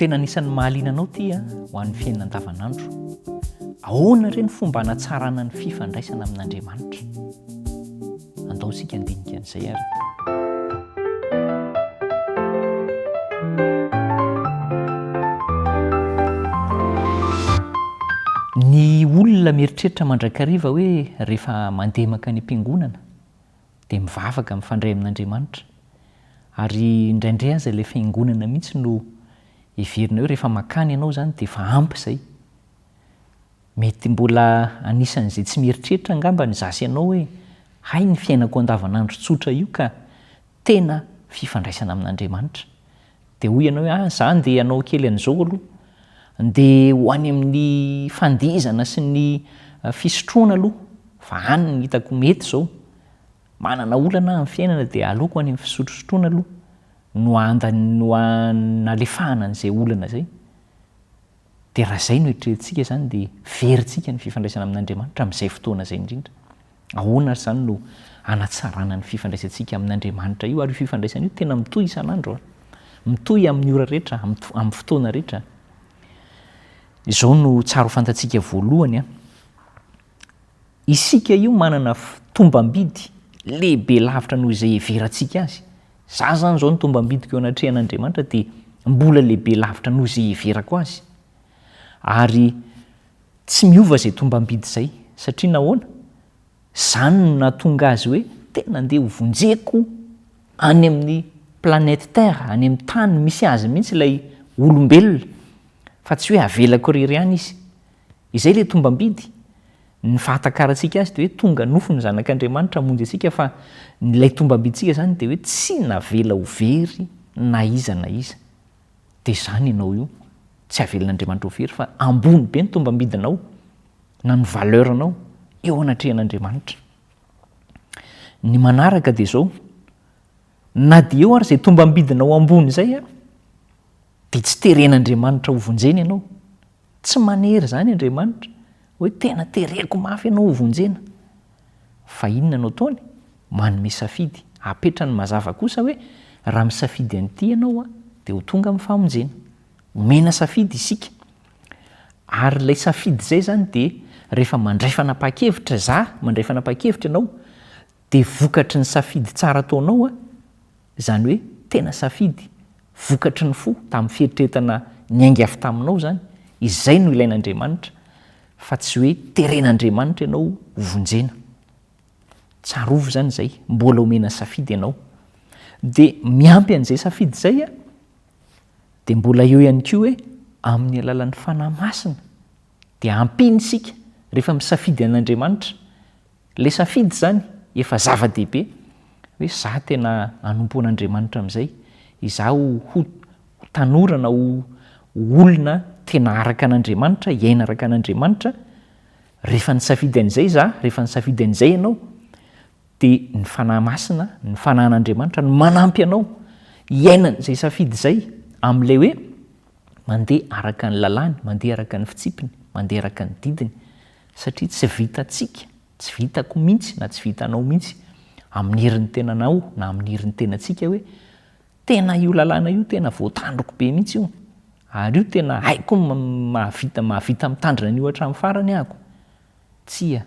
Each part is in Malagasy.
Tena anisan'ny mahaliana anao ty ho an'ny fiainana andavanandro. Ahoana ireny fomba hanatsarana ny fifandraisana amin'Andriamanitra? Andao isika andinika an'izay ary. Ny olona mieritreritra mandrakariva hoe rehefa mandeha makany am-piangonana dia mivavaka mifandray amin'Andriamanitra. Ary indraindray aza ilay fiangonana mihitsy no heverina hoe rehefa makany ianao zany dia efa ampy izay. Mety mbola anisan'izay tsy mieritreritra angamba ny zasy ianao hoe hay ny fiainako andavanandro tsotra io ka tena fifandraisana amin'Andriamanitra. Dia hoy ianao hoe za andeha ianao kely an'izao aloha, andeha ho any amin'ny fandihizana sy ny fisotroana aloha, fa any ny hitako mety izao. Manana olana amin'ny fiainana dia aleoko any amin'ny fisotrosotroana aloha no nalefahana an'izay olana izay. Dia raha izay no eritreretintsika zany dia verintsika ny fifandraisana amin'Andriamanitra amin'izay fotoana izay indrindra. Ahoana zany no hanatsarana ny fifandraisantsika amin'Andriamanitra io, ary io fifandraisana io tena mitohy isan'andro, mitohy amin'ny ora rehetra, amin'ny fotoana rehetra. Izao no tsara ho fantatsika voalohany. Isika io manana tombam-bidy lehibe lavitra noho izay heverantsika azy. Za zany zao ny tombam-bidiko eo anatrehan'Andriamanitra dia mbola lehibe lavitra noho izay heverako azy. Ary tsy miova izay tombam-bidy izay, satria nahoana? Zany no nahatonga azy hoe tena andeha ho vonjeko any amin'ny planète Terre, any amin'ny tany misy azy mihitsy ilay olombelona, fa tsy hoe avelako irery ihany izy. Izay ilay tombam-bidy. Ny fahatakarantsika azy dia hoe tonga nofo ny zanak'Andriamanitra hamonjy antsika, fa ilay tombam-biditsika zany dia hoe tsy navela ho very na iza na iza. Dia zany ianao io, tsy avelan'Andriamanitra ho very fa ambony be ny tombam-bidinao na ny valeurnao eo anatrehan'Andriamanitra. Ny manaraka dia izao, na dia eo ary izay tombam-bidinao ambony izay dia tsy teren'Andriamanitra ho vonjena ianao. Tsy manery zany Andriamanitra hoe tena tereko mafy ianao ho vonjena. Fa inona no ataony? Manome safidy, apetrany mazava kosa hoe raha misafidy an'ity ianao dia ho tonga amin'ny famonjena. Omena safidy isika. Ary ilay safidy izay zany dia rehefa mandray fanapahan-kevitra mandray fanapahan-kevitra ianao, dia vokatry ny safidy tsara ataonao zany hoe tena safidy, vokatry ny fo tamin'ny fieritreretana niainga avy taminao zany, izay no ilain'Andriamanitra, fa tsy hoe teren'Andriamanitra ianao ho vonjena. Tsarovo zany izay, mbola omena safidy ianao. Dia miampy an'izay safidy izay dia mbola eo ihany koa hoe amin'ny alalan'ny fanahy masina dia ampiny isika rehefa misafidy an'Andriamanitra. Ilay safidy zany efa zava-dehibe hoe za tena hanompo an'Andriamanitra amin'izay, izaho ho tanorana, ho olona tena araka an'Andriamanitra, iaina araka an'Andriamanitra. Rehefa nisafidy an'izay rehefa nisafidy an'izay ianao dia ny fanahy masina, ny fanahin'Andriamanitra no manampy anao iaina an'izay safidy izay amin'ilay hoe mandeha araka ny lalàny, mandeha araka ny fitsipiny, mandeha araka ny didiny. Satria tsy vitantsika, tsy vitako mihitsy na tsy vitanao mihitsy amin'ny herin'ny tenanao na amin'ny herin'ny tenantsika hoe tena io lalàna io tena voatandroko be mihitsy io, ary io tena haiko mahavita mitandrina an'io hatramin'ny farany ahako. Tsia,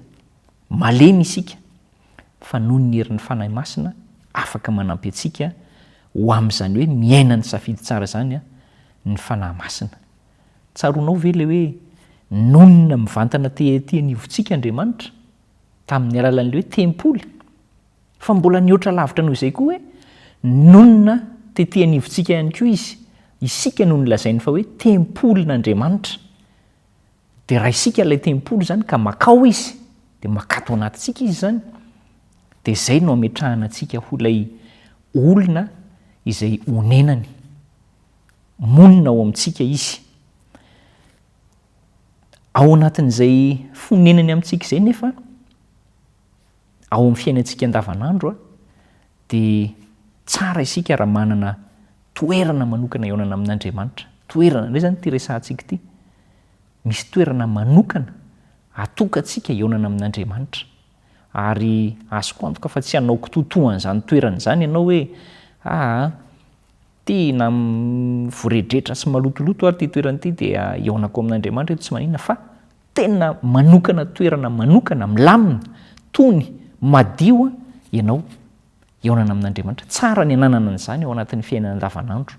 malemy isika, fa noho ny herin'ny fanahy masina afaka manampy antsika ho amin'izany hoe miaina ny safidy tsara zany ny fanahy masina. Tsaronao ve ilay hoe nonona mivantana ty anivontsika Andriamanitra tamin'ny alalan'ilay hoe tempoly, fa mbola nihoatra lavitra noho izay koa hoe nonona tetỳ anivontsika ihany koa izy. Isika no nolazainy fa hoe tempolin'Andriamanitra. Dia raha isika ilay tempoly zany ka makao izy, dia makato anatintsika izy zany, dia izay no ametrahana antsika ho ilay olona izay onenany, monina ao amintsika izy. Ao anatin'izay fonenany amintsika izay nefa ao amin'ny fiainantsika andavanandro dia tsara isika raha manana toerana manokana ionana amin'Andriamanitra. Toerana indray zany ty resahantsika ity. Misy toerana manokana atokantsika ionana amin'Andriamanitra. Ary azoko antoka fa tsy hanaoko totohany izany toerana izany ianao hoe tena voredretra sy malotoloto ary ty toeranyity dia eonako amin'Andriamanitra eto tsy maninona fa tena manokana toerana manokana milamina tony madio ianao eonana amin'Andriamanitra. Tsara ny ananana an'izany ao anatin'ny fiainana andavanandro.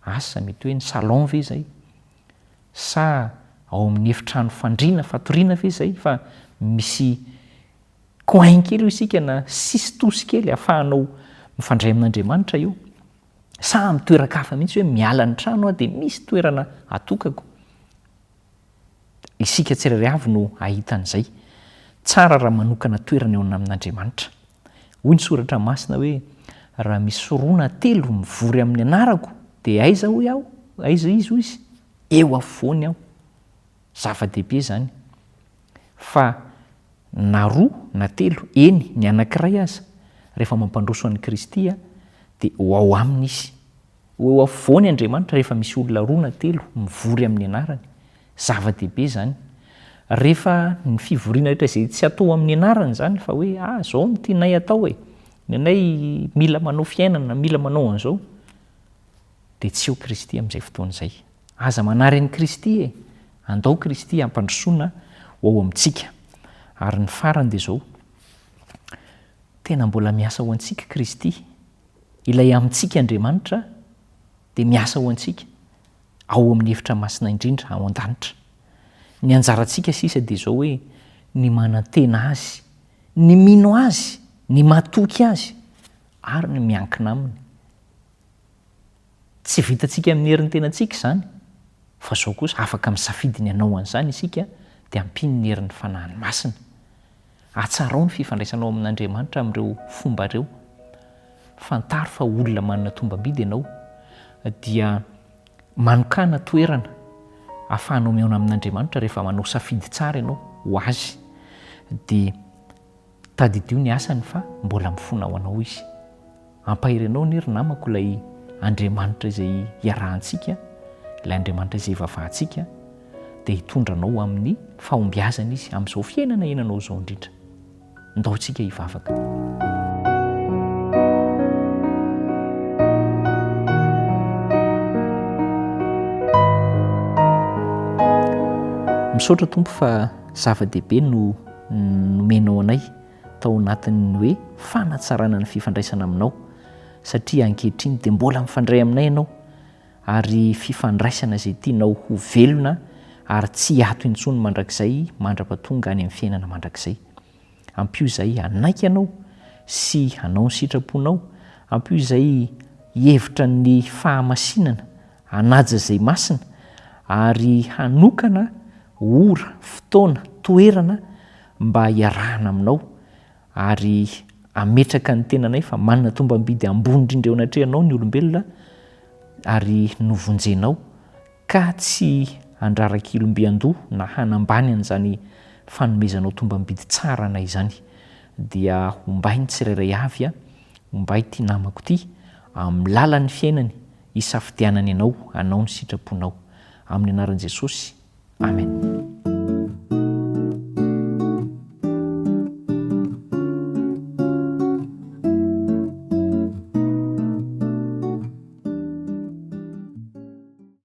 Asa mety hoe ny salon ve zay, sa ao amin'ny efitrano fandriana fatoriana ve zay, fa misy coin kely io isika na sisy tosy kely ahafahanao mifandray amin'Andriamanitra io, sa amin'ny toeran-kafa mihitsy hoe miala ny trano dia misy toerana atokako. Isika tsirairay avy no ahitan'izay. Tsara raha manokana toerana eo amin'Andriamanitra. Hoy ny soratra masina hoe raha misy rona telo mivory amin'ny anarako dia aiza hoy aho? Aiza izy hoy izy? Eo afovoany aho. Zava-dehibe zany. Fa na roa na telo, eny ny anankiray aza, rehefa mampandroso an'i Kristy dia ho ao aminy izy. Eo afovoany Andriamanitra rehefa misy olona roa na telo mivory amin'ny anarany. Zava-dehibe zany. Rehefa ny fivoriana rehetra izay tsy atao amin'ny anarany zany fa hoe zao no tianay atao ny anay mila manao fiainana, mila manao an'izao, dia tsy eo Kristy amin'izay fotoana izay. Aza manary an'i Kristy andao Kristy hampandrosoana ho ao amintsika. Ary ny farany dia zao, tena mbola miasa ho antsika Kristy. Ilay amintsika Andriamanitra dia miasa ho antsika ao amin'ny efitra masina indrindra ao an-danitra. Ny anjarantsika sisa dia zao hoe ny manantena azy, ny mino azy, ny matoky azy, ary ny miankina aminy. Tsy vitantsika amin'ny herin'ny tenantsika izany, fa zao kosa afaka misafidy ny hanao an'izany isika dia ampiny ny herin'ny fanahiny masina. Atsarao ny fifandraisanao amin'Andriamanitra amin'ireo fomba ireo. Fantaro fa olona manana tombam-bidy ianao dia manokana toerana ahafahanao miaona amin'Andriamanitra rehefa manao safidy tsara ianao ho azy, dia tadidio ny asany fa mbola mifona ho anao izy. Ampahirinao ny ry namako ilay Andriamanitra izay iarahantsika, ilay Andriamanitra izay ivavahantsika, dia hitondranao amin'ny fahombiazana izy amin'izao fiainana iananao izao indrindra. Ndaontsika hivavaka. Misaotra Tompo fa zava-dehibe no nomenao anay tao anatin'ny hoe fanatsarana ny fifandraisana aminao, satria ankehitriny dia mbola mifandray aminay ianao, ary fifandraisana izay tianao ho velona ary tsy ato intsony mandrakizay mandra-pahatonga any amin'ny fiainana mandrakizay. Ampio izay anaiky ianao sy hanao ny sitraponao, ampio izay hevitra ny fahamasinana hanaja izay masina, ary hanokana ora, fotoana, toerana mba hiarahana aminao, ary ametraka ny tenanay fa manana tombam-bidy ambony indrindra eo anatrehanao ny olombelona, ary novonjenao ka tsy handraraka ilombe-andoha na hanambany an'izany fanomezanao tombam-bidy tsara anay izany. Dia ombay ny tsirairay avy ombay ty namako ty amin'ny lalan'ny fiainany hisafidianany ianao, hanao ny sitraponao. Amin'ny anaran'i Jesosy. Amen.